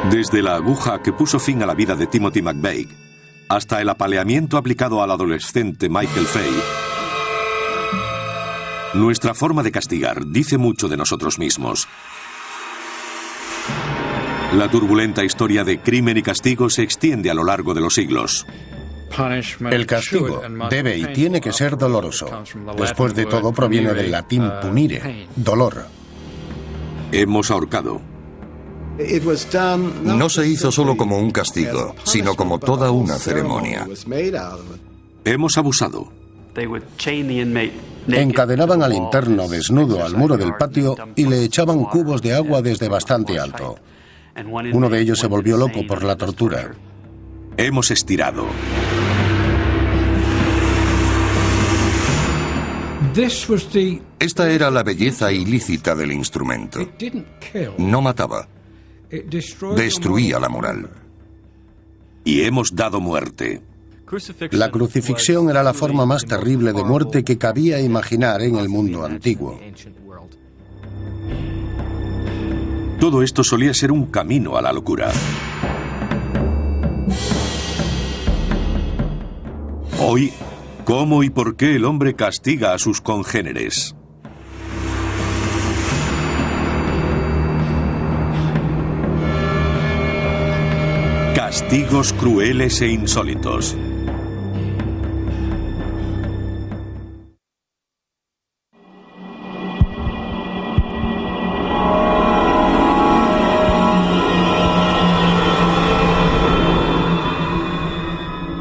Desde la aguja que puso fin a la vida de Timothy McVeigh hasta el apaleamiento aplicado al adolescente Michael Fay, nuestra forma de castigar dice mucho de nosotros mismos. La turbulenta historia de crimen y castigo se extiende a lo largo de los siglos. El castigo debe y tiene que ser doloroso. Después de todo, proviene del latín punire, dolor. Hemos ahorcado. No se hizo solo como un castigo, sino como toda una ceremonia. Hemos abusado. Encadenaban al interno desnudo al muro del patio y le echaban cubos de agua desde bastante alto. Uno de ellos se volvió loco por la tortura. Hemos estirado. Esta era la belleza ilícita del instrumento. No mataba. Destruía la moral. Y hemos dado muerte. La crucifixión era la forma más terrible de muerte que cabía imaginar en el mundo antiguo. Todo esto solía ser un camino a la locura. Hoy, ¿cómo y por qué el hombre castiga a sus congéneres? Castigos crueles e insólitos.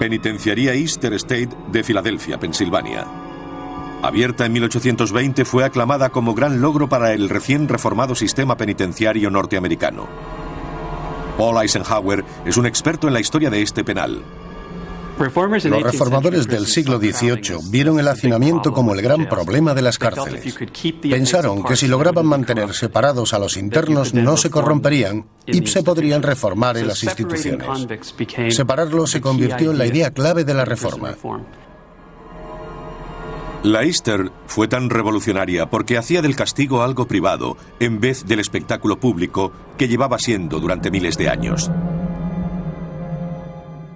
Penitenciaría Easter State de Filadelfia, Pensilvania. Abierta en 1820, fue aclamada como gran logro para el recién reformado sistema penitenciario norteamericano. Paul Eisenhower es un experto en la historia de este penal. Los reformadores del siglo XVIII vieron el hacinamiento como el gran problema de las cárceles. Pensaron que si lograban mantener separados a los internos no se corromperían y se podrían reformar en las instituciones. Separarlos se convirtió en la idea clave de la reforma. La Easter fue tan revolucionaria porque hacía del castigo algo privado en vez del espectáculo público que llevaba siendo durante miles de años.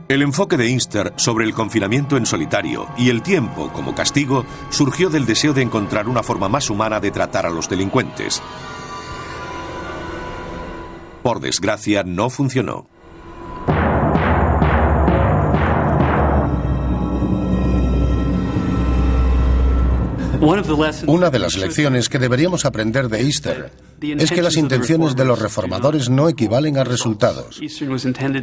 El enfoque de Easter sobre el confinamiento en solitario y el tiempo como castigo surgió del deseo de encontrar una forma más humana de tratar a los delincuentes. Por desgracia, no funcionó. Una de las lecciones que deberíamos aprender de Easter es que las intenciones de los reformadores no equivalen a resultados.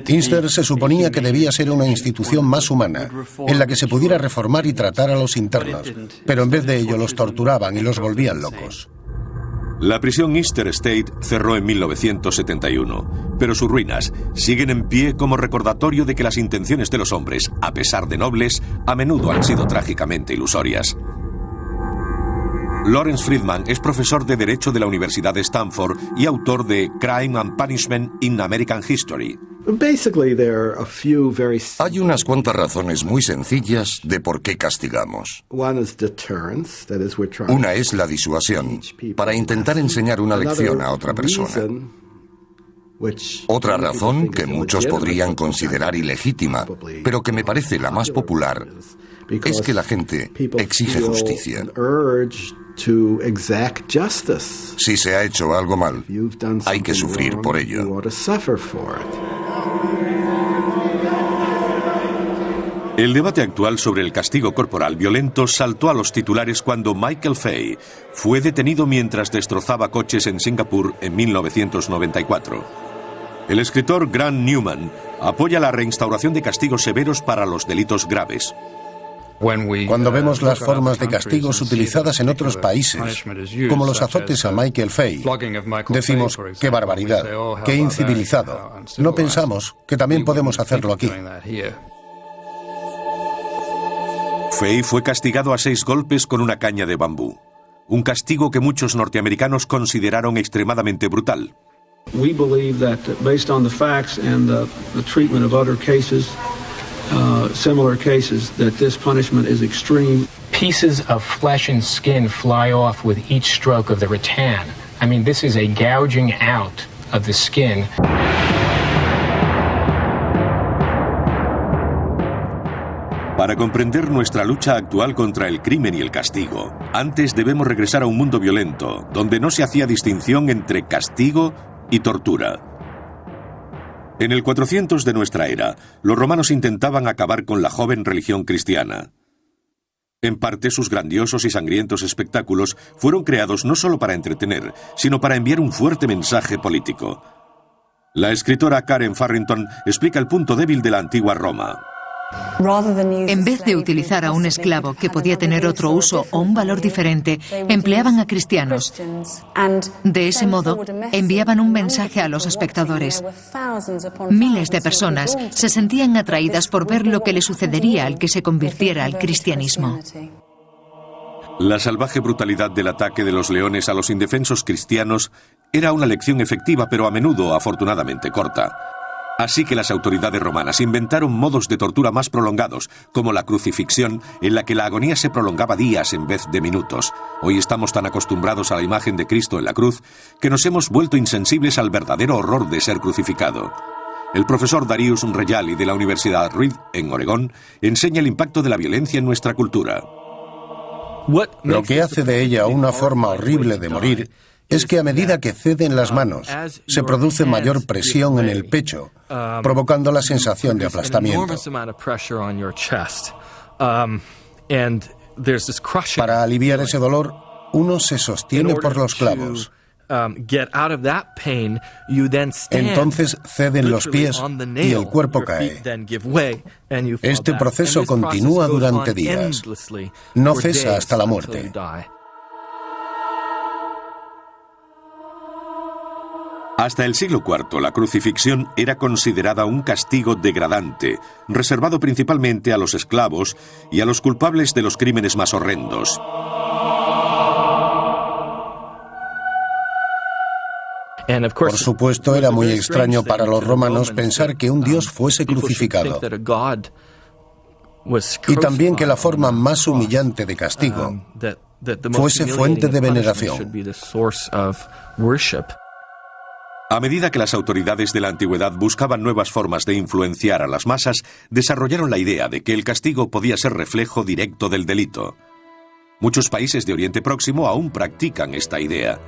Easter se suponía que debía ser una institución más humana, en la que se pudiera reformar y tratar a los internos, pero en vez de ello los torturaban y los volvían locos. La prisión Easter State cerró en 1971, pero sus ruinas siguen en pie como recordatorio de que las intenciones de los hombres, a pesar de nobles, a menudo han sido trágicamente ilusorias. Lawrence Friedman es profesor de Derecho de la Universidad de Stanford y autor de Crime and Punishment in American History. Hay unas cuantas razones muy sencillas de por qué castigamos. Una es la disuasión, para intentar enseñar una lección a otra persona. Otra razón, que muchos podrían considerar ilegítima, pero que me parece la más popular, es que la gente exige justicia. Si se ha hecho algo mal, hay que sufrir por ello. El debate actual sobre el castigo corporal violento saltó a los titulares cuando Michael Fay fue detenido mientras destrozaba coches en Singapur en 1994. El escritor Grant Newman apoya la reinstauración de castigos severos para los delitos graves. Cuando vemos las formas de castigos utilizadas en otros países, como los azotes a Michael Fay, decimos, ¡qué barbaridad! ¡Qué incivilizado! No pensamos que también podemos hacerlo aquí. Fay fue castigado a 6 golpes con una caña de bambú, un castigo que muchos norteamericanos consideraron extremadamente brutal. We believe that based on the facts and the treatment of other cases, similar cases, that this punishment is extreme. Pieces of flesh and skin fly off with each stroke of the rattan. I mean, this is a gouging out of the skin. Para comprender nuestra lucha actual contra el crimen y el castigo, antes debemos regresar a un mundo violento, donde no se hacía distinción entre castigo y tortura. En el 400 de nuestra era, los romanos intentaban acabar con la joven religión cristiana. En parte, sus grandiosos y sangrientos espectáculos fueron creados no solo para entretener, sino para enviar un fuerte mensaje político. La escritora Karen Farrington explica el punto débil de la antigua Roma. En vez de utilizar a un esclavo que podía tener otro uso o un valor diferente, empleaban a cristianos. De ese modo, enviaban un mensaje a los espectadores. Miles de personas se sentían atraídas por ver lo que le sucedería al que se convirtiera al cristianismo. La salvaje brutalidad del ataque de los leones a los indefensos cristianos era una lección efectiva, pero a menudo, afortunadamente, corta. Así que las autoridades romanas inventaron modos de tortura más prolongados, como la crucifixión, en la que la agonía se prolongaba días en vez de minutos. Hoy estamos tan acostumbrados a la imagen de Cristo en la cruz que nos hemos vuelto insensibles al verdadero horror de ser crucificado. El profesor Darius Rejali de la Universidad Reed, en Oregón, enseña el impacto de la violencia en nuestra cultura. Lo que hace de ella una forma horrible de morir es que a medida que ceden las manos, se produce mayor presión en el pecho, provocando la sensación de aplastamiento. Para aliviar ese dolor, uno se sostiene por los clavos. Entonces ceden los pies y el cuerpo cae. Este proceso continúa durante días. No cesa hasta la muerte. Hasta el siglo IV, la crucifixión era considerada un castigo degradante, reservado principalmente a los esclavos y a los culpables de los crímenes más horrendos. Por supuesto, era muy extraño para los romanos pensar que un dios fuese crucificado. Y también que la forma más humillante de castigo fuese fuente de veneración. A medida que las autoridades de la antigüedad buscaban nuevas formas de influenciar a las masas, desarrollaron la idea de que el castigo podía ser reflejo directo del delito. Muchos países de Oriente Próximo aún practican esta idea.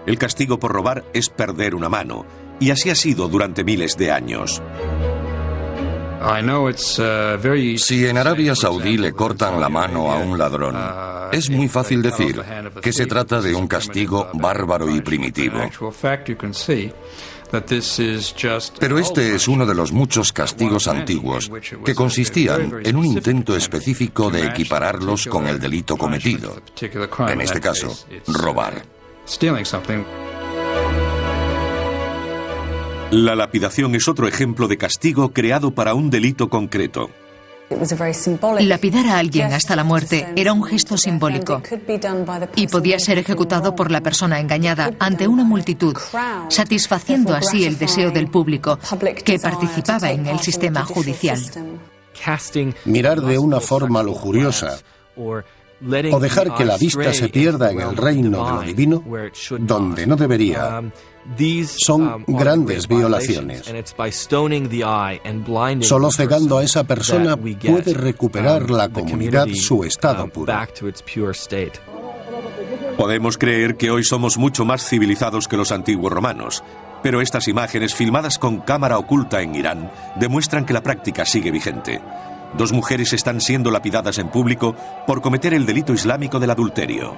El castigo por robar es perder una mano, y así ha sido durante miles de años. Si en Arabia Saudí le cortan la mano a un ladrón, es muy fácil decir que se trata de un castigo bárbaro y primitivo. Pero este es uno de los muchos castigos antiguos que consistían en un intento específico de equipararlos con el delito cometido. En este caso, robar. La lapidación es otro ejemplo de castigo creado para un delito concreto. Lapidar a alguien hasta la muerte era un gesto simbólico y podía ser ejecutado por la persona engañada ante una multitud, satisfaciendo así el deseo del público que participaba en el sistema judicial. Mirar de una forma lujuriosa o dejar que la vista se pierda en el reino de lo divino, donde no debería, son grandes violaciones. Solo cegando a esa persona puede recuperar la comunidad su estado puro. Podemos creer que hoy somos mucho más civilizados que los antiguos romanos, pero estas imágenes filmadas con cámara oculta en Irán demuestran que la práctica sigue vigente. 2 mujeres están siendo lapidadas en público por cometer el delito islámico del adulterio.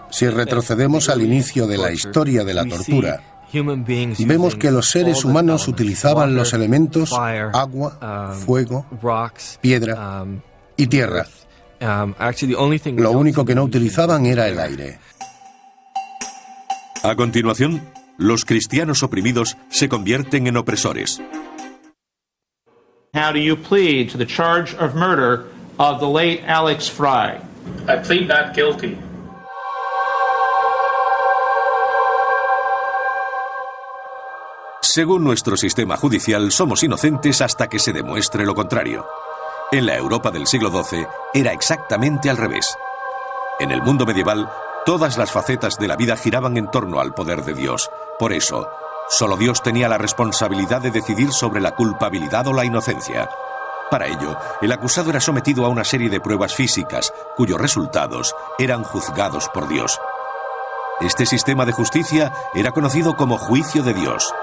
Si retrocedemos al inicio de la historia de la tortura, vemos que los seres humanos utilizaban los elementos agua, fuego, piedra y tierra. Lo único que no utilizaban era el aire. A continuación, los cristianos oprimidos se convierten en opresores. How do you plead to the charge of murder of the late Alex Fry? I plead not guilty. Según nuestro sistema judicial, somos inocentes hasta que se demuestre lo contrario. En la Europa del siglo XII era exactamente al revés. En el mundo medieval, todas las facetas de la vida giraban en torno al poder de Dios. Por eso, Solo Dios tenía la responsabilidad de decidir sobre la culpabilidad o la inocencia. Para ello, el acusado era sometido a una serie de pruebas físicas, cuyos resultados eran juzgados por Dios. Este sistema de justicia era conocido como juicio de Dios.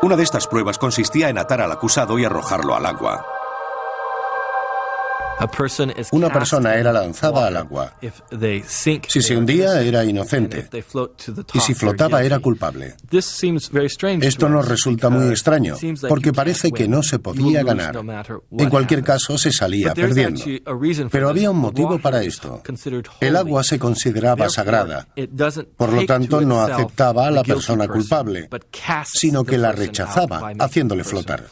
Una de estas pruebas consistía en atar al acusado y arrojarlo al agua. Una persona era lanzada al agua. Si se hundía, era inocente. Y si flotaba, era culpable. Esto nos resulta muy extraño, porque parece que no se podía ganar. En cualquier caso, se salía perdiendo. Pero había un motivo para esto. El agua se consideraba sagrada. Por lo tanto, no aceptaba a la persona culpable, sino que la rechazaba, haciéndole flotar.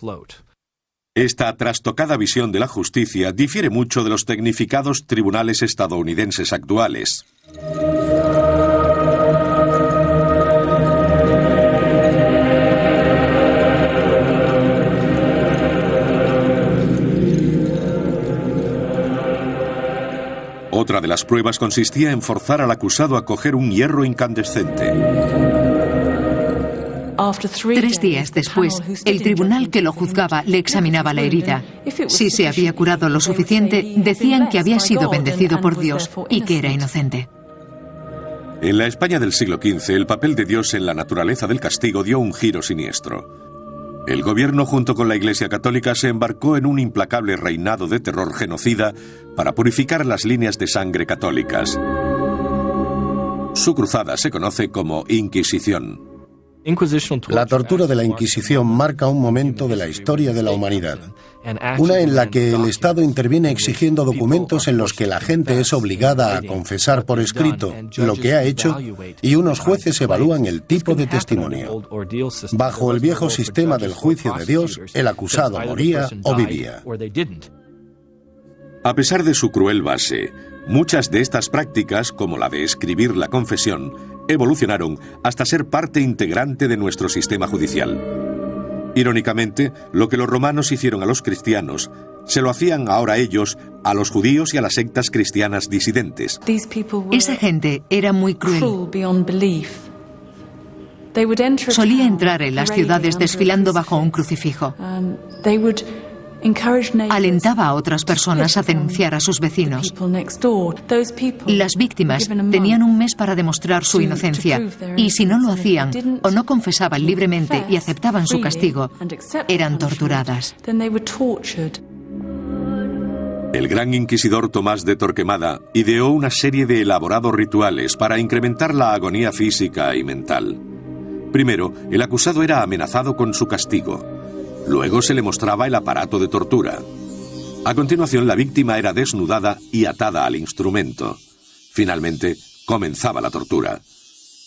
Esta trastocada visión de la justicia difiere mucho de los tecnificados tribunales estadounidenses actuales. Otra de las pruebas consistía en forzar al acusado a coger un hierro incandescente. 3 días después, el tribunal que lo juzgaba le examinaba la herida. Si se había curado lo suficiente, decían que había sido bendecido por Dios y que era inocente. En la España del siglo XV, el papel de Dios en la naturaleza del castigo dio un giro siniestro. El gobierno, junto con la Iglesia Católica, se embarcó en un implacable reinado de terror genocida para purificar las líneas de sangre católicas. Su cruzada se conoce como Inquisición. La tortura de la Inquisición marca un momento de la historia de la humanidad. Una en la que el Estado interviene exigiendo documentos en los que la gente es obligada a confesar por escrito lo que ha hecho y unos jueces evalúan el tipo de testimonio. Bajo el viejo sistema del juicio de Dios, el acusado moría o vivía. A pesar de su cruel base, muchas de estas prácticas, como la de escribir la confesión, evolucionaron hasta ser parte integrante de nuestro sistema judicial. Irónicamente, lo que los romanos hicieron a los cristianos, se lo hacían ahora ellos a los judíos y a las sectas cristianas disidentes. Esa gente era muy cruel. Solía entrar en las ciudades desfilando bajo un crucifijo. Alentaba a otras personas a denunciar a sus vecinos. Las víctimas tenían un mes para demostrar su inocencia, y si no lo hacían o no confesaban libremente y aceptaban su castigo, eran torturadas. El gran inquisidor Tomás de Torquemada ideó una serie de elaborados rituales para incrementar la agonía física y mental. Primero, el acusado era amenazado con su castigo. Luego se le mostraba el aparato de tortura. A continuación, la víctima era desnudada y atada al instrumento. Finalmente, comenzaba la tortura.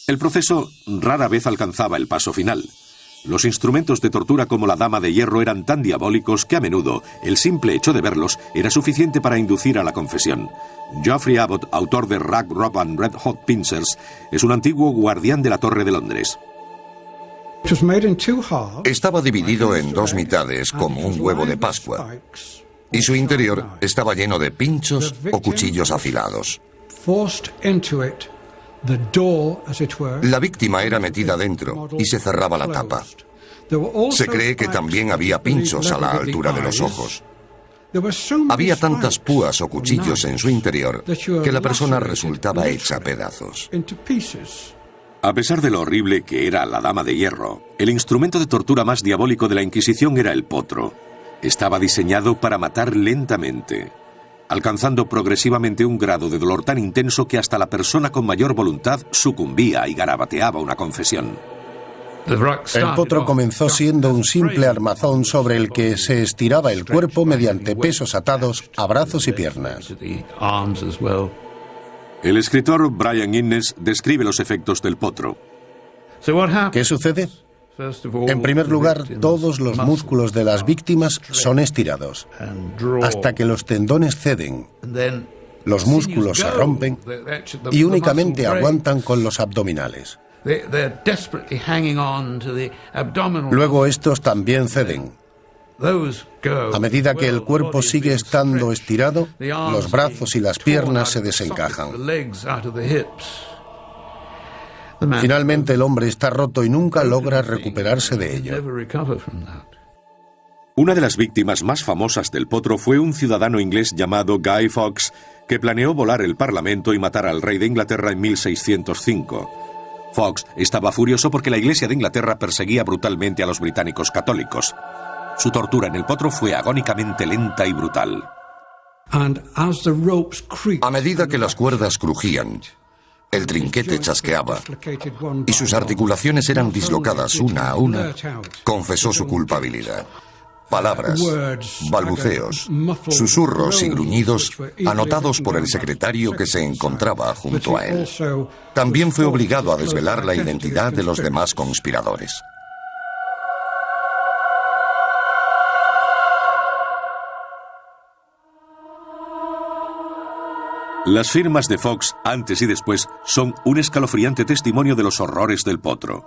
El proceso rara vez alcanzaba el paso final. Los instrumentos de tortura como la dama de hierro eran tan diabólicos que a menudo el simple hecho de verlos era suficiente para inducir a la confesión. Geoffrey Abbott, autor de Rag, Rob and Red Hot Pincers, es un antiguo guardián de la Torre de Londres. Estaba dividido en 2 mitades como un huevo de Pascua, y su interior estaba lleno de pinchos o cuchillos afilados. La víctima era metida dentro y se cerraba la tapa. Se cree que también había pinchos a la altura de los ojos. Había tantas púas o cuchillos en su interior que la persona resultaba hecha pedazos. A pesar de lo horrible que era la dama de hierro, el instrumento de tortura más diabólico de la Inquisición era el potro. Estaba diseñado para matar lentamente, alcanzando progresivamente un grado de dolor tan intenso que hasta la persona con mayor voluntad sucumbía y garabateaba una confesión. El potro comenzó siendo un simple armazón sobre el que se estiraba el cuerpo mediante pesos atados a brazos y piernas. El escritor Brian Innes describe los efectos del potro. ¿Qué sucede? En primer lugar, todos los músculos de las víctimas son estirados, hasta que los tendones ceden, los músculos se rompen y únicamente aguantan con los abdominales. Luego estos también ceden. A medida que el cuerpo sigue estando estirado, los brazos y las piernas se desencajan. Finalmente el hombre está roto y nunca logra recuperarse de ello. Una de las víctimas más famosas del potro fue un ciudadano inglés llamado Guy Fawkes, que planeó volar el Parlamento y matar al rey de Inglaterra en 1605. Fawkes estaba furioso porque la Iglesia de Inglaterra perseguía brutalmente a los británicos católicos. Su tortura en el potro fue agónicamente lenta y brutal. A medida que las cuerdas crujían, el trinquete chasqueaba y sus articulaciones eran dislocadas una a una, confesó su culpabilidad. Palabras, balbuceos, susurros y gruñidos anotados por el secretario que se encontraba junto a él. También fue obligado a desvelar la identidad de los demás conspiradores. Las firmas de Fawkes, antes y después, son un escalofriante testimonio de los horrores del potro.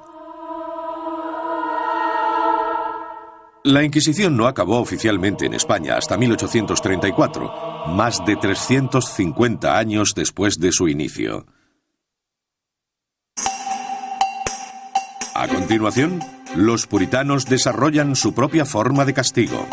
La Inquisición no acabó oficialmente en España hasta 1834, más de 350 años después de su inicio. A continuación, los puritanos desarrollan su propia forma de castigo.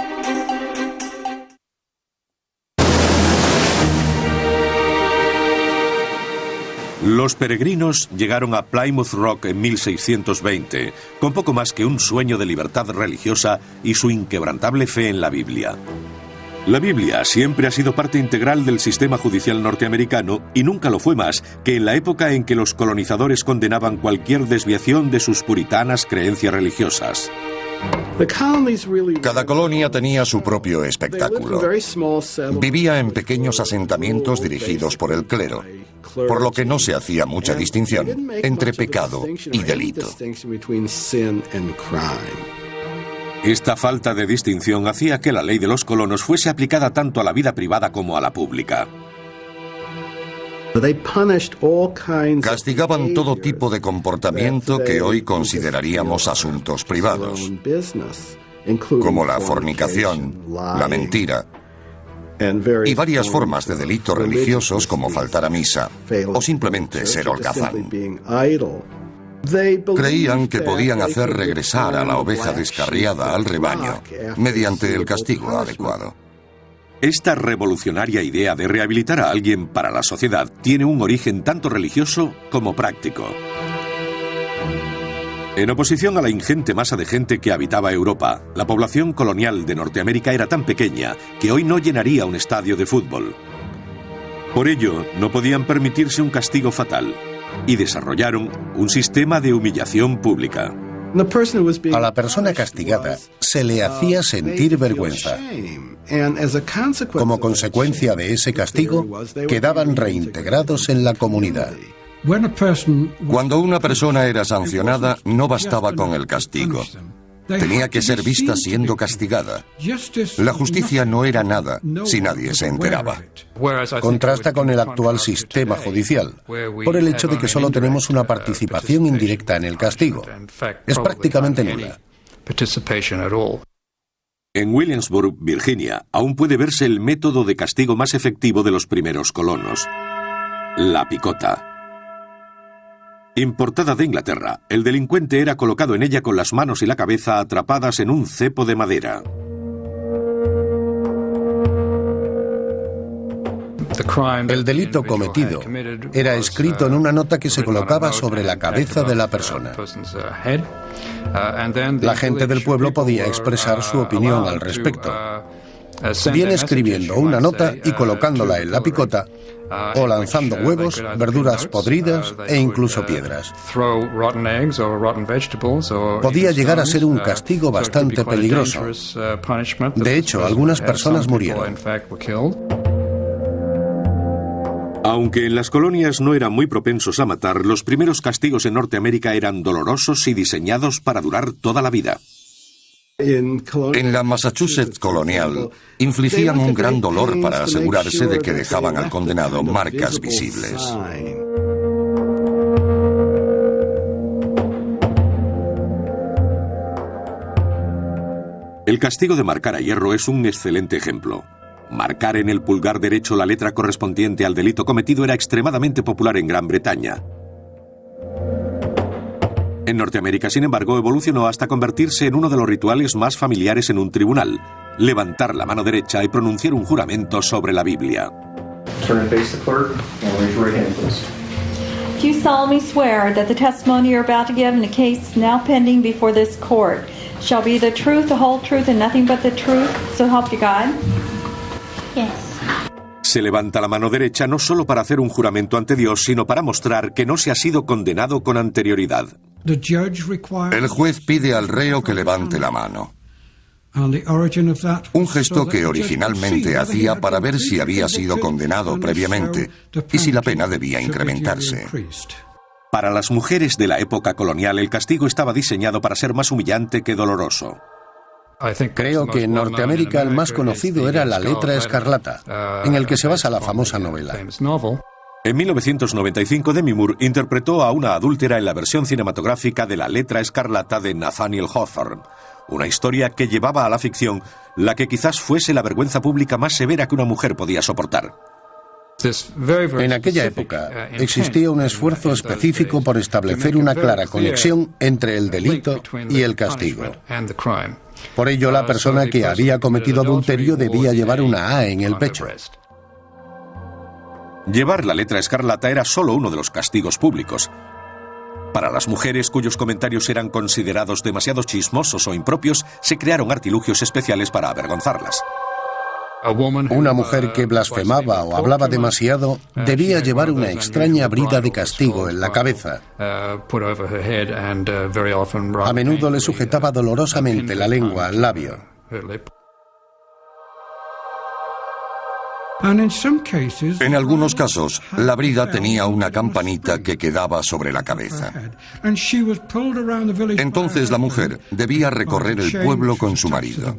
Los peregrinos llegaron a Plymouth Rock en 1620, con poco más que un sueño de libertad religiosa y su inquebrantable fe en la Biblia. La Biblia siempre ha sido parte integral del sistema judicial norteamericano y nunca lo fue más que en la época en que los colonizadores condenaban cualquier desviación de sus puritanas creencias religiosas. Cada colonia tenía su propio espectáculo. Vivía en pequeños asentamientos dirigidos por el clero, por lo que no se hacía mucha distinción entre pecado y delito. Esta falta de distinción hacía que la ley de los colonos fuese aplicada tanto a la vida privada como a la pública. Castigaban todo tipo de comportamiento que hoy consideraríamos asuntos privados, como la fornicación, la mentira y varias formas de delitos religiosos como faltar a misa o simplemente ser holgazán. Creían que podían hacer regresar a la oveja descarriada al rebaño mediante el castigo adecuado. Esta revolucionaria idea de rehabilitar a alguien para la sociedad tiene un origen tanto religioso como práctico. En oposición a la ingente masa de gente que habitaba Europa, la población colonial de Norteamérica era tan pequeña que hoy no llenaría un estadio de fútbol. Por ello, no podían permitirse un castigo fatal y desarrollaron un sistema de humillación pública. A la persona castigada se le hacía sentir vergüenza. Como consecuencia de ese castigo, quedaban reintegrados en la comunidad. Cuando una persona era sancionada, no bastaba con el castigo. Tenía que ser vista siendo castigada. La justicia no era nada si nadie se enteraba. Contrasta con el actual sistema judicial, por el hecho de que solo tenemos una participación indirecta en el castigo. Es prácticamente nula. En Williamsburg, Virginia, aún puede verse el método de castigo más efectivo de los primeros colonos: la picota. Importada de Inglaterra, el delincuente era colocado en ella con las manos y la cabeza atrapadas en un cepo de madera. El delito cometido era escrito en una nota que se colocaba sobre la cabeza de la persona. La gente del pueblo podía expresar su opinión al respecto, bien escribiendo una nota y colocándola en la picota, o lanzando huevos, verduras podridas e incluso piedras. Podía llegar a ser un castigo bastante peligroso. De hecho, algunas personas murieron. Aunque en las colonias no eran muy propensos a matar, los primeros castigos en Norteamérica eran dolorosos y diseñados para durar toda la vida. En la Massachusetts colonial, infligían un gran dolor para asegurarse de que dejaban al condenado marcas visibles. El castigo de marcar a hierro es un excelente ejemplo. Marcar en el pulgar derecho la letra correspondiente al delito cometido era extremadamente popular en Gran Bretaña. En Norteamérica, sin embargo, evolucionó hasta convertirse en uno de los rituales más familiares en un tribunal: levantar la mano derecha y pronunciar un juramento sobre la Biblia. Turn and face the clerk and raise your right hand, please. Do you solemnly swear that the testimony you're about to give in the case now pending before this court shall be the truth, the whole truth, and nothing but the truth, so help you God? Yes. Se levanta la mano derecha no solo para hacer un juramento ante Dios, sino para mostrar que no se ha sido condenado con anterioridad. El juez pide al reo que levante la mano. Un gesto que originalmente hacía para ver si había sido condenado previamente y si la pena debía incrementarse. Para las mujeres de la época colonial, el castigo estaba diseñado para ser más humillante que doloroso. Creo que en Norteamérica el más conocido era La letra escarlata, en el que se basa la famosa novela. En 1995, Demi Moore interpretó a una adúltera en la versión cinematográfica de La letra escarlata de Nathaniel Hawthorne, una historia que llevaba a la ficción la que quizás fuese la vergüenza pública más severa que una mujer podía soportar. En aquella época existía un esfuerzo específico por establecer una clara conexión entre el delito y el castigo. Por ello, la persona que había cometido adulterio debía llevar una A en el pecho. Llevar la letra escarlata era solo uno de los castigos públicos. Para las mujeres cuyos comentarios eran considerados demasiado chismosos o impropios, se crearon artilugios especiales para avergonzarlas. Una mujer que blasfemaba o hablaba demasiado debía llevar una extraña brida de castigo en la cabeza. A menudo le sujetaba dolorosamente la lengua al labio. En algunos casos, la brida tenía una campanita que quedaba sobre la cabeza. Entonces la mujer debía recorrer el pueblo con su marido.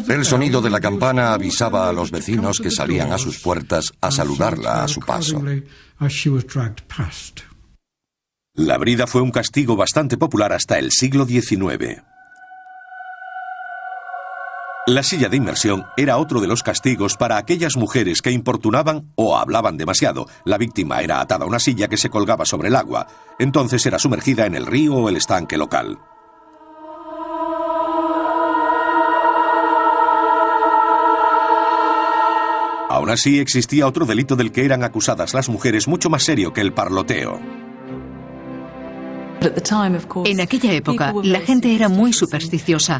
El sonido de la campana avisaba a los vecinos que salían a sus puertas a saludarla a su paso. La brida fue un castigo bastante popular hasta el siglo XIX. La silla de inmersión era otro de los castigos para aquellas mujeres que importunaban o hablaban demasiado. La víctima era atada a una silla que se colgaba sobre el agua. Entonces era sumergida en el río o el estanque local. Aún así, existía otro delito del que eran acusadas las mujeres, mucho más serio que el parloteo. En aquella época, la gente era muy supersticiosa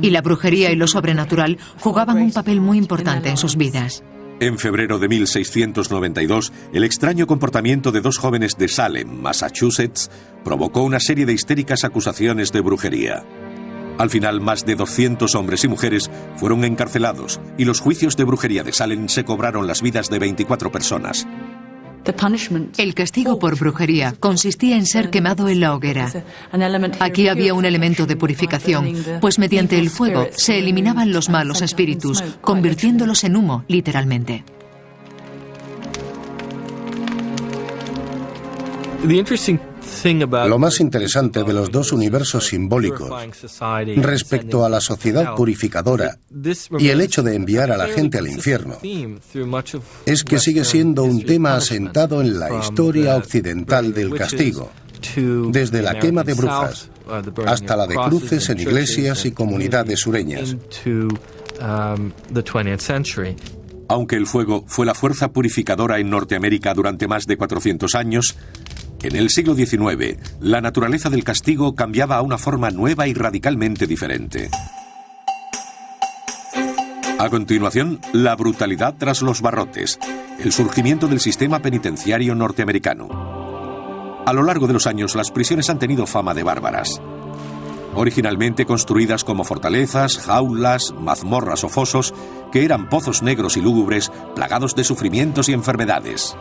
y la brujería y lo sobrenatural jugaban un papel muy importante en sus vidas. En febrero de 1692, el extraño comportamiento de dos jóvenes de Salem, Massachusetts, provocó una serie de histéricas acusaciones de brujería. Al final, más de 200 hombres y mujeres fueron encarcelados y los juicios de brujería de Salem se cobraron las vidas de 24 personas. El castigo por brujería consistía en ser quemado en la hoguera. Aquí había un elemento de purificación, pues mediante el fuego se eliminaban los malos espíritus, convirtiéndolos en humo, literalmente. Lo más interesante de los dos universos simbólicos respecto a la sociedad purificadora y el hecho de enviar a la gente al infierno es que sigue siendo un tema asentado en la historia occidental del castigo, desde la quema de brujas hasta la de cruces en iglesias y comunidades sureñas. Aunque el fuego fue la fuerza purificadora en Norteamérica durante más de 400 años, en el siglo XIX, la naturaleza del castigo cambiaba a una forma nueva y radicalmente diferente. A continuación, la brutalidad tras los barrotes, el surgimiento del sistema penitenciario norteamericano. A lo largo de los años, las prisiones han tenido fama de bárbaras. Originalmente construidas como fortalezas, jaulas, mazmorras o fosos, que eran pozos negros y lúgubres, plagados de sufrimientos y enfermedades.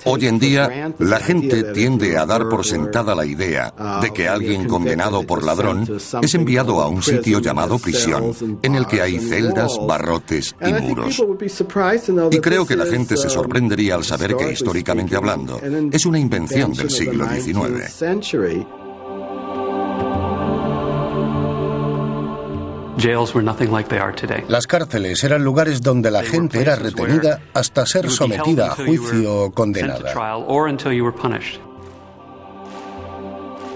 Hoy en día, la gente tiende a dar por sentada la idea de que alguien condenado por ladrón es enviado a un sitio llamado prisión, en el que hay celdas, barrotes y muros. Y creo que la gente se sorprendería al saber que, históricamente hablando, es una invención del siglo XIX. Las cárceles eran lugares donde la gente era retenida hasta ser sometida a juicio o condenada.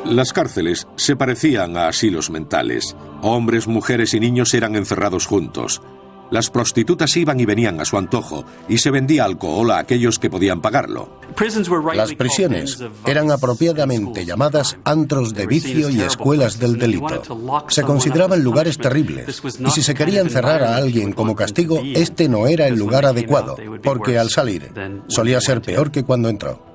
Las cárceles se parecían a asilos mentales. Hombres, mujeres y niños eran encerrados juntos. Las prostitutas iban y venían a su antojo y se vendía alcohol a aquellos que podían pagarlo. Las prisiones eran apropiadamente llamadas antros de vicio y escuelas del delito. Se consideraban lugares terribles y si se quería encerrar a alguien como castigo, este no era el lugar adecuado, porque al salir solía ser peor que cuando entró.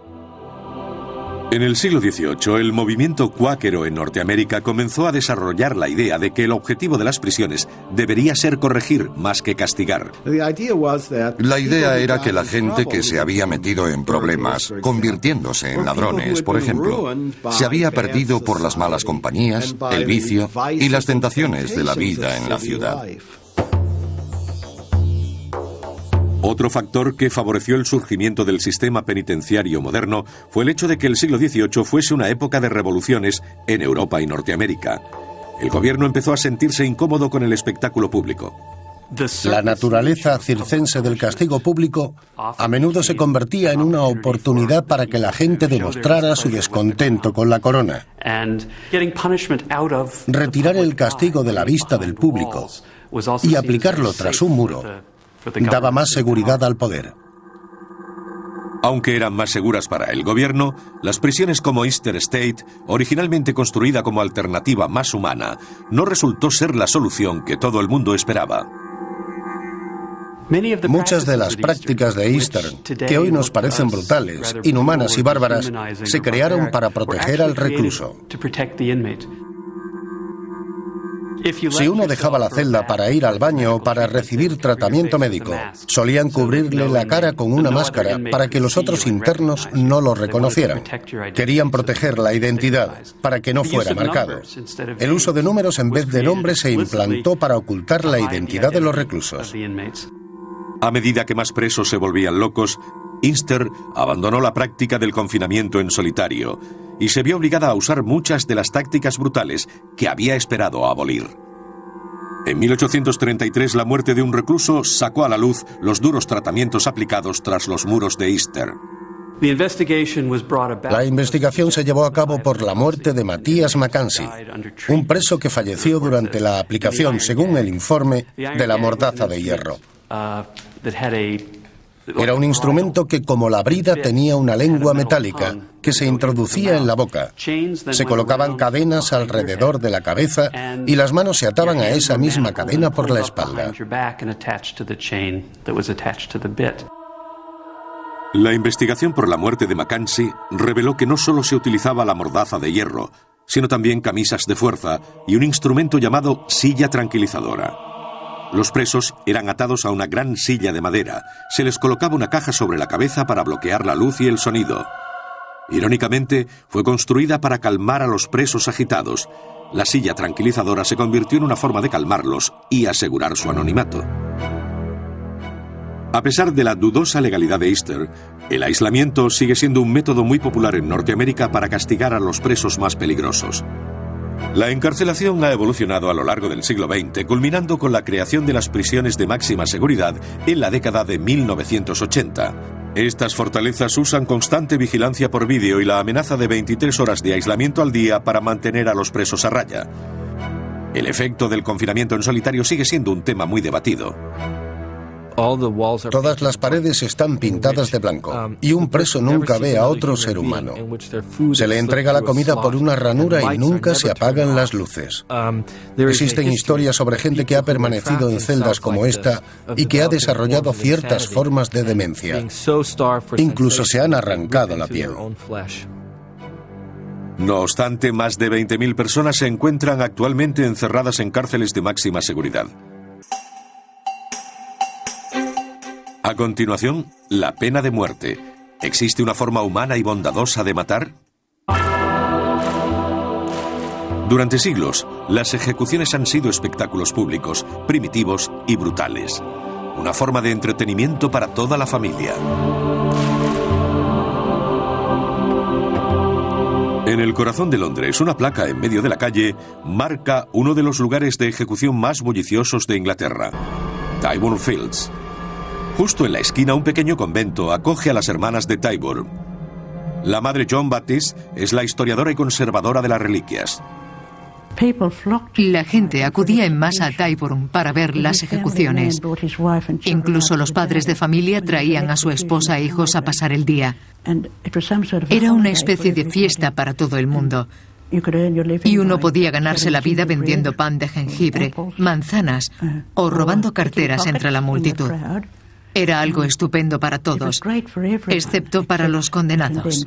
En el siglo XVIII, el movimiento cuáquero en Norteamérica comenzó a desarrollar la idea de que el objetivo de las prisiones debería ser corregir más que castigar. La idea era que la gente que se había metido en problemas, convirtiéndose en ladrones, por ejemplo, se había perdido por las malas compañías, el vicio y las tentaciones de la vida en la ciudad. Otro factor que favoreció el surgimiento del sistema penitenciario moderno fue el hecho de que el siglo XVIII fuese una época de revoluciones en Europa y Norteamérica. El gobierno empezó a sentirse incómodo con el espectáculo público. La naturaleza circense del castigo público a menudo se convertía en una oportunidad para que la gente demostrara su descontento con la corona. Retirar el castigo de la vista del público y aplicarlo tras un muro daba más seguridad al poder. Aunque eran más seguras para el gobierno, las prisiones como Easter State, originalmente construida como alternativa más humana, no resultó ser la solución que todo el mundo esperaba. Muchas de las prácticas de Easter, que hoy nos parecen brutales, inhumanas y bárbaras, se crearon para proteger al recluso. Si uno dejaba la celda para ir al baño o para recibir tratamiento médico, solían cubrirle la cara con una máscara para que los otros internos no lo reconocieran. Querían proteger la identidad para que no fuera marcado. El uso de números en vez de nombres se implantó para ocultar la identidad de los reclusos. A medida que más presos se volvían locos, Easter abandonó la práctica del confinamiento en solitario y se vio obligada a usar muchas de las tácticas brutales que había esperado abolir. En 1833, la muerte de un recluso sacó a la luz los duros tratamientos aplicados tras los muros de Easter. La investigación se llevó a cabo por la muerte de Matthias Mackenzie, un preso que falleció durante la aplicación, según el informe, de la mordaza de hierro. Era un instrumento que, como la brida, tenía una lengua metálica que se introducía en la boca. Se colocaban cadenas alrededor de la cabeza y las manos se ataban a esa misma cadena por la espalda. La investigación por la muerte de Mackenzie reveló que no solo se utilizaba la mordaza de hierro, sino también camisas de fuerza y un instrumento llamado silla tranquilizadora. Los presos eran atados a una gran silla de madera. Se les colocaba una caja sobre la cabeza para bloquear la luz y el sonido. Irónicamente, fue construida para calmar a los presos agitados. La silla tranquilizadora se convirtió en una forma de calmarlos y asegurar su anonimato. A pesar de la dudosa legalidad de Easter, el aislamiento sigue siendo un método muy popular en Norteamérica para castigar a los presos más peligrosos. La encarcelación ha evolucionado a lo largo del siglo XX, culminando con la creación de las prisiones de máxima seguridad en la década de 1980. Estas fortalezas usan constante vigilancia por vídeo y la amenaza de 23 horas de aislamiento al día para mantener a los presos a raya. El efecto del confinamiento en solitario sigue siendo un tema muy debatido. Todas las paredes están pintadas de blanco y un preso nunca ve a otro ser humano. Se le entrega la comida por una ranura y nunca se apagan las luces. Existen historias sobre gente que ha permanecido en celdas como esta y que ha desarrollado ciertas formas de demencia. Incluso se han arrancado la piel. No obstante, más de 20.000 personas se encuentran actualmente encerradas en cárceles de máxima seguridad. A continuación, la pena de muerte. ¿Existe una forma humana y bondadosa de matar? Durante siglos, las ejecuciones han sido espectáculos públicos, primitivos y brutales. Una forma de entretenimiento para toda la familia. En el corazón de Londres, una placa en medio de la calle marca uno de los lugares de ejecución más bulliciosos de Inglaterra, Tyburn Fields. Justo en la esquina, un pequeño convento acoge a las hermanas de Tyburn. La madre Joan Baptiste es la historiadora y conservadora de las reliquias. La gente acudía en masa a Tyburn para ver las ejecuciones. Incluso los padres de familia traían a su esposa e hijos a pasar el día. Era una especie de fiesta para todo el mundo. Y uno podía ganarse la vida vendiendo pan de jengibre, manzanas o robando carteras entre la multitud. Era algo estupendo para todos, excepto para los condenados.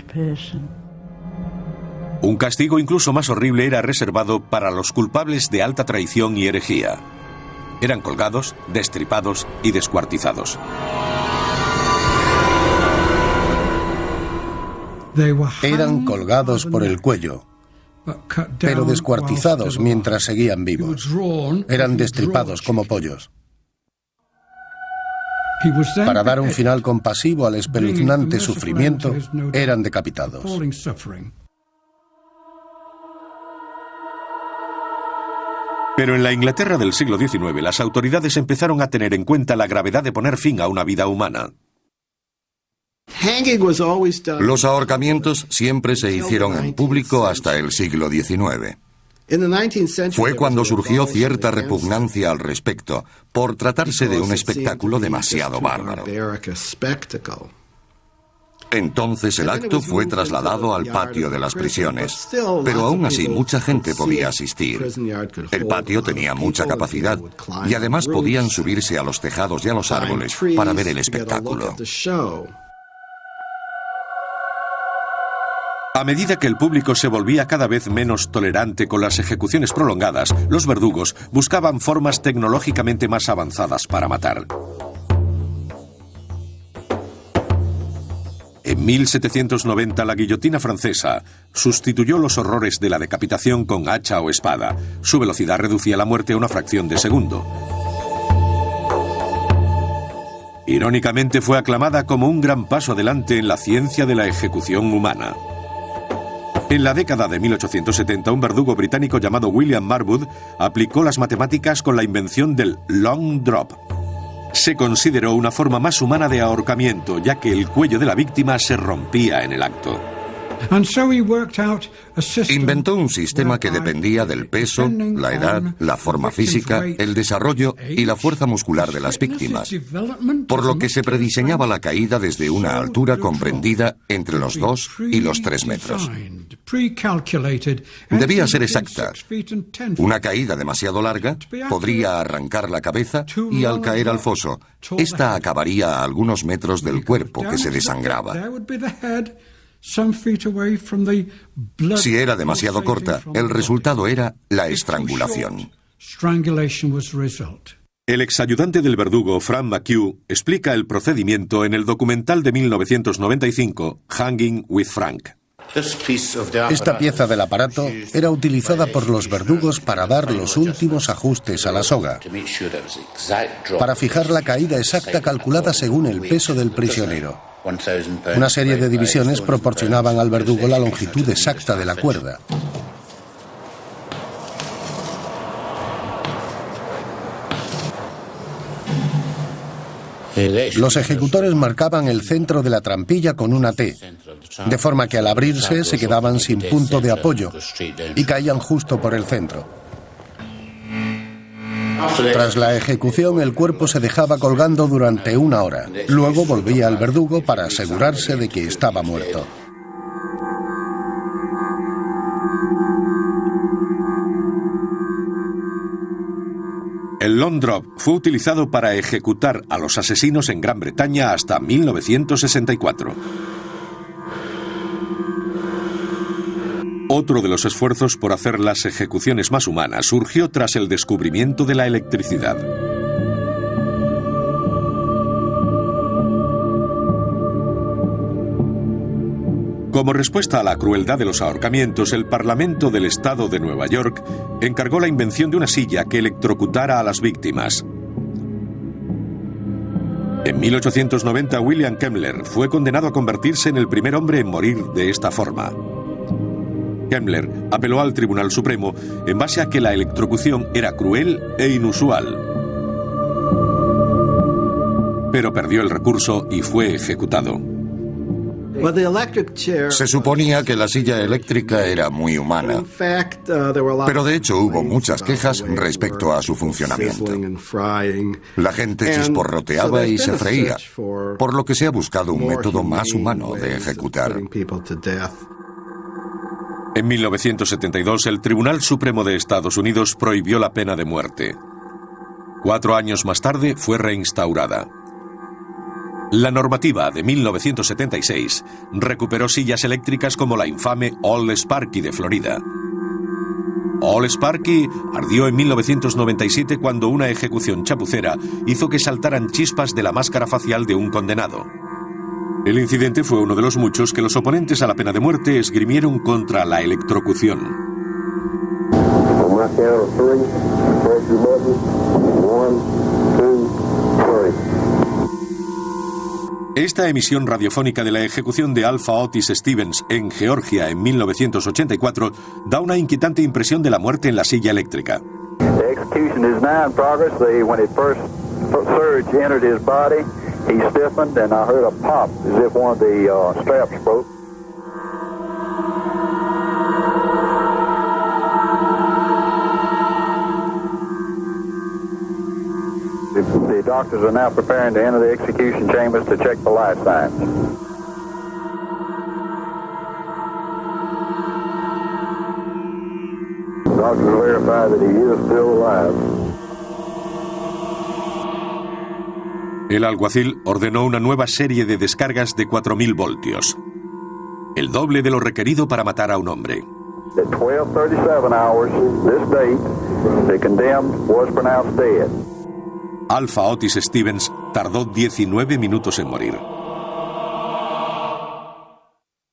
Un castigo incluso más horrible era reservado para los culpables de alta traición y herejía. Eran colgados, destripados y descuartizados. Eran colgados por el cuello, pero descuartizados mientras seguían vivos. Eran destripados como pollos. Para dar un final compasivo al espeluznante sufrimiento, eran decapitados. Pero en la Inglaterra del siglo XIX, las autoridades empezaron a tener en cuenta la gravedad de poner fin a una vida humana. Los ahorcamientos siempre se hicieron en público hasta el siglo XIX. Fue cuando surgió cierta repugnancia al respecto, por tratarse de un espectáculo demasiado bárbaro. Entonces el acto fue trasladado al patio de las prisiones, pero aún así mucha gente podía asistir. El patio tenía mucha capacidad y además podían subirse a los tejados y a los árboles para ver el espectáculo. A medida que el público se volvía cada vez menos tolerante con las ejecuciones prolongadas, los verdugos buscaban formas tecnológicamente más avanzadas para matar. En 1790, la guillotina francesa sustituyó los horrores de la decapitación con hacha o espada. Su velocidad reducía la muerte a una fracción de segundo. Irónicamente, fue aclamada como un gran paso adelante en la ciencia de la ejecución humana. En la década de 1870, un verdugo británico llamado William Marwood aplicó las matemáticas con la invención del long drop. Se consideró una forma más humana de ahorcamiento, ya que el cuello de la víctima se rompía en el acto. Inventó un sistema que dependía del peso, la edad, la forma física, el desarrollo y la fuerza muscular de las víctimas, por lo que se prediseñaba la caída desde una altura comprendida entre los 2 y los 3 metros. Debía ser exacta. Una caída demasiado larga podría arrancar la cabeza y al caer al foso, esta acabaría a algunos metros del cuerpo que se desangraba. Si era demasiado corta, el resultado era la estrangulación. El exayudante del verdugo, Frank McHugh, explica el procedimiento en el documental de 1995, Hanging with Frank. Esta pieza del aparato era utilizada por los verdugos para dar los últimos ajustes a la soga, para fijar la caída exacta calculada según el peso del prisionero. Una serie de divisiones proporcionaban al verdugo la longitud exacta de la cuerda. Los ejecutores marcaban el centro de la trampilla con una T, de forma que al abrirse se quedaban sin punto de apoyo y caían justo por el centro. Tras la ejecución, el cuerpo se dejaba colgando durante 1 hora. Luego volvía al verdugo para asegurarse de que estaba muerto. El long drop fue utilizado para ejecutar a los asesinos en Gran Bretaña hasta 1964. Otro de los esfuerzos por hacer las ejecuciones más humanas surgió tras el descubrimiento de la electricidad. Como respuesta a la crueldad de los ahorcamientos, el Parlamento del Estado de Nueva York encargó la invención de una silla que electrocutara a las víctimas. En 1890, William Kemmler fue condenado a convertirse en el primer hombre en morir de esta forma. Kemmler apeló al Tribunal Supremo en base a que la electrocución era cruel e inusual. Pero perdió el recurso y fue ejecutado. Se suponía que la silla eléctrica era muy humana, pero de hecho hubo muchas quejas respecto a su funcionamiento. La gente chisporroteaba y se freía, por lo que se ha buscado un método más humano de ejecutar. En 1972, el Tribunal Supremo de Estados Unidos prohibió la pena de muerte. 4 años más tarde fue reinstaurada. La normativa de 1976 recuperó sillas eléctricas como la infame Old Sparky de Florida. Old Sparky ardió en 1997 cuando una ejecución chapucera hizo que saltaran chispas de la máscara facial de un condenado. El incidente fue uno de los muchos que los oponentes a la pena de muerte esgrimieron contra la electrocución. Esta emisión radiofónica de la ejecución de Alpha Otis Stevens en Georgia en 1984 da una inquietante impresión de la muerte en la silla eléctrica. The doctors are now preparing to enter the execution chambers to check the life signs. The doctors verify that he is still alive. El alguacil ordenó una nueva serie de descargas de 4.000 voltios, el doble de lo requerido para matar a un hombre. At 12:37 hours, this date, the condemned was pronounced dead. Alpha Otis Stevens tardó 19 minutos en morir.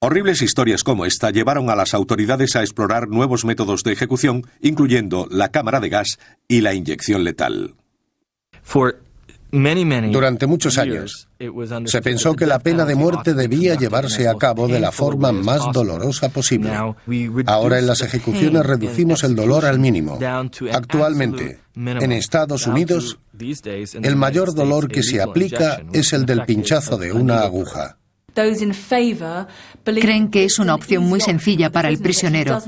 Horribles historias como esta llevaron a las autoridades a explorar nuevos métodos de ejecución, incluyendo la cámara de gas y la inyección letal. Durante muchos años, se pensó que la pena de muerte debía llevarse a cabo de la forma más dolorosa posible. Ahora en las ejecuciones reducimos el dolor al mínimo. Actualmente, en Estados Unidos, el mayor dolor que se aplica es el del pinchazo de una aguja. Creen que es una opción muy sencilla para el prisionero,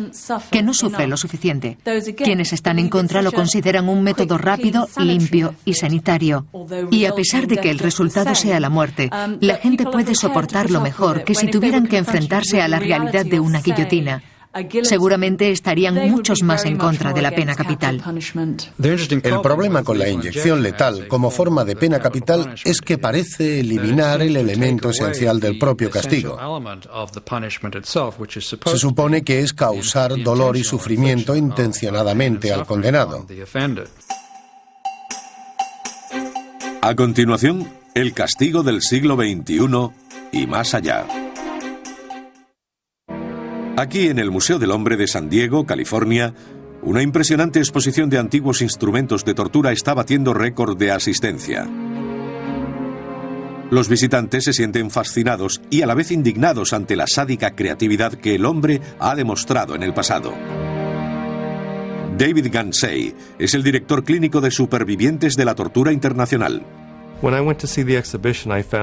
que no sufre lo suficiente. Quienes están en contra lo consideran un método rápido, limpio y sanitario. Y a pesar de que el resultado sea la muerte, la gente puede soportarlo mejor que si tuvieran que enfrentarse a la realidad de una guillotina. Seguramente estarían muchos más en contra de la pena capital. El problema con la inyección letal como forma de pena capital es que parece eliminar el elemento esencial del propio castigo. Se supone que es causar dolor y sufrimiento intencionadamente al condenado. A continuación, el castigo del siglo XXI y más allá. Aquí en el Museo del Hombre de San Diego, California, una impresionante exposición de antiguos instrumentos de tortura está batiendo récord de asistencia. Los visitantes se sienten fascinados y a la vez indignados ante la sádica creatividad que el hombre ha demostrado en el pasado. David Gansey es el director clínico de Supervivientes de la Tortura Internacional.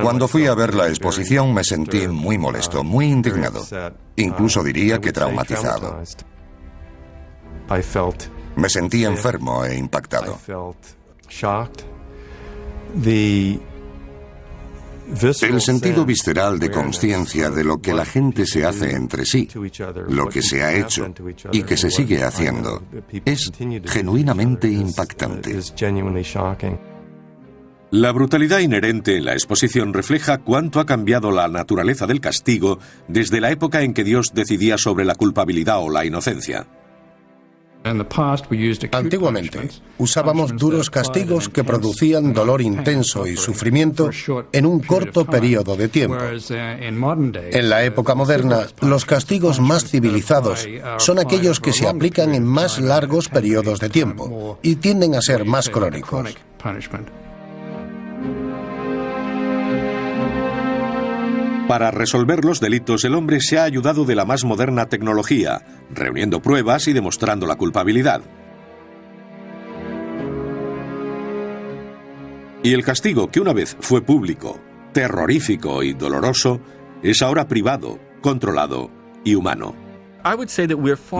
Cuando fui a ver la exposición me sentí muy molesto, muy indignado, incluso diría que traumatizado. Me sentí enfermo e impactado. El sentido visceral de conciencia de lo que la gente se hace entre sí, lo que se ha hecho y que se sigue haciendo, es genuinamente impactante. La brutalidad inherente en la exposición refleja cuánto ha cambiado la naturaleza del castigo desde la época en que Dios decidía sobre la culpabilidad o la inocencia. Antiguamente, usábamos duros castigos que producían dolor intenso y sufrimiento en un corto periodo de tiempo. En la época moderna, los castigos más civilizados son aquellos que se aplican en más largos periodos de tiempo y tienden a ser más crónicos. Para resolver los delitos, el hombre se ha ayudado de la más moderna tecnología, reuniendo pruebas y demostrando la culpabilidad. Y el castigo, que una vez fue público, terrorífico y doloroso, es ahora privado, controlado y humano.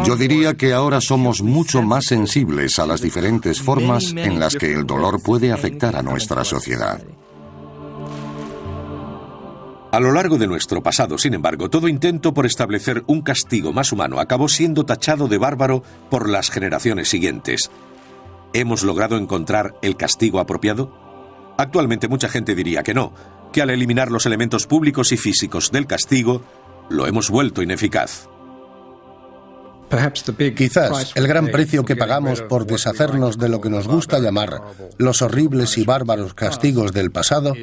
Yo diría que ahora somos mucho más sensibles a las diferentes formas en las que el dolor puede afectar a nuestra sociedad. A lo largo de nuestro pasado, sin embargo, todo intento por establecer un castigo más humano acabó siendo tachado de bárbaro por las generaciones siguientes. ¿Hemos logrado encontrar el castigo apropiado? Actualmente mucha gente diría que no, que al eliminar los elementos públicos y físicos del castigo, lo hemos vuelto ineficaz. Quizás el gran precio que pagamos por deshacernos de lo que nos gusta llamar los horribles y bárbaros castigos del pasado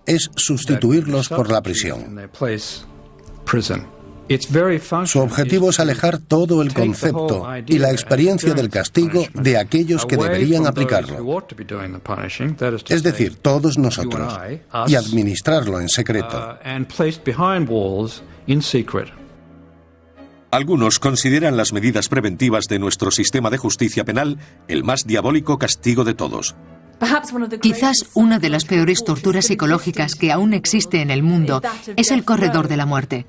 es sustituirlos por la prisión. Su objetivo es alejar todo el concepto y la experiencia del castigo de aquellos que deberían aplicarlo, es decir, todos nosotros, y administrarlo en secreto. Algunos consideran las medidas preventivas de nuestro sistema de justicia penal el más diabólico castigo de todos. Quizás una de las peores torturas psicológicas que aún existe en el mundo es el corredor de la muerte.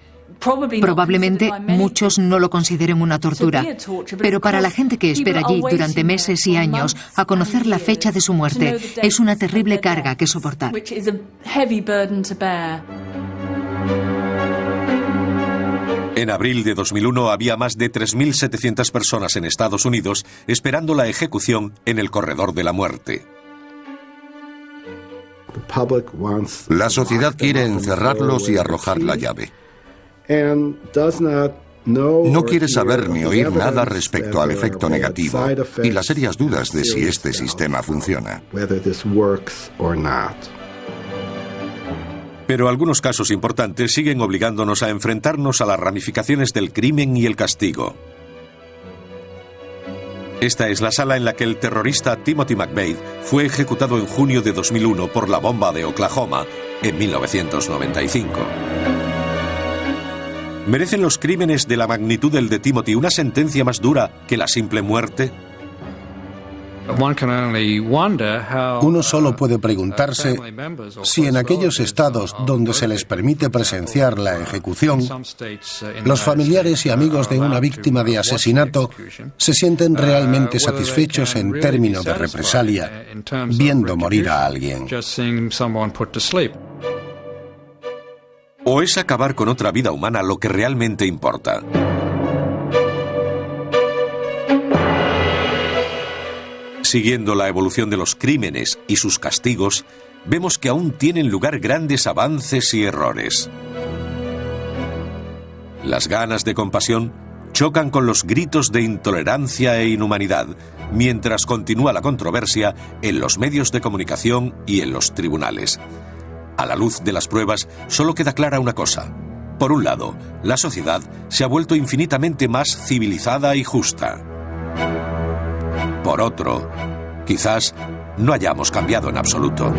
Probablemente muchos no lo consideren una tortura, pero para la gente que espera allí durante meses y años a conocer la fecha de su muerte, es una terrible carga que soportar. En abril de 2001 había más de 3.700 personas en Estados Unidos esperando la ejecución en el corredor de la muerte. La sociedad quiere encerrarlos y arrojar la llave. No quiere saber ni oír nada respecto al efecto negativo y las serias dudas de si este sistema funciona. Pero algunos casos importantes siguen obligándonos a enfrentarnos a las ramificaciones del crimen y el castigo. Esta es la sala en la que el terrorista Timothy McVeigh fue ejecutado en junio de 2001 por la bomba de Oklahoma en 1995. ¿Merecen los crímenes de la magnitud del de Timothy una sentencia más dura que la simple muerte? Uno solo puede preguntarse si en aquellos estados donde se les permite presenciar la ejecución, los familiares y amigos de una víctima de asesinato se sienten realmente satisfechos en términos de represalia viendo morir a alguien. ¿O es acabar con otra vida humana lo que realmente importa? Siguiendo la evolución de los crímenes y sus castigos, vemos que aún tienen lugar grandes avances y errores. Las ganas de compasión chocan con los gritos de intolerancia e inhumanidad, mientras continúa la controversia en los medios de comunicación y en los tribunales. A la luz de las pruebas, solo queda clara una cosa. Por un lado, la sociedad se ha vuelto infinitamente más civilizada y justa. Por otro, quizás no hayamos cambiado en absoluto.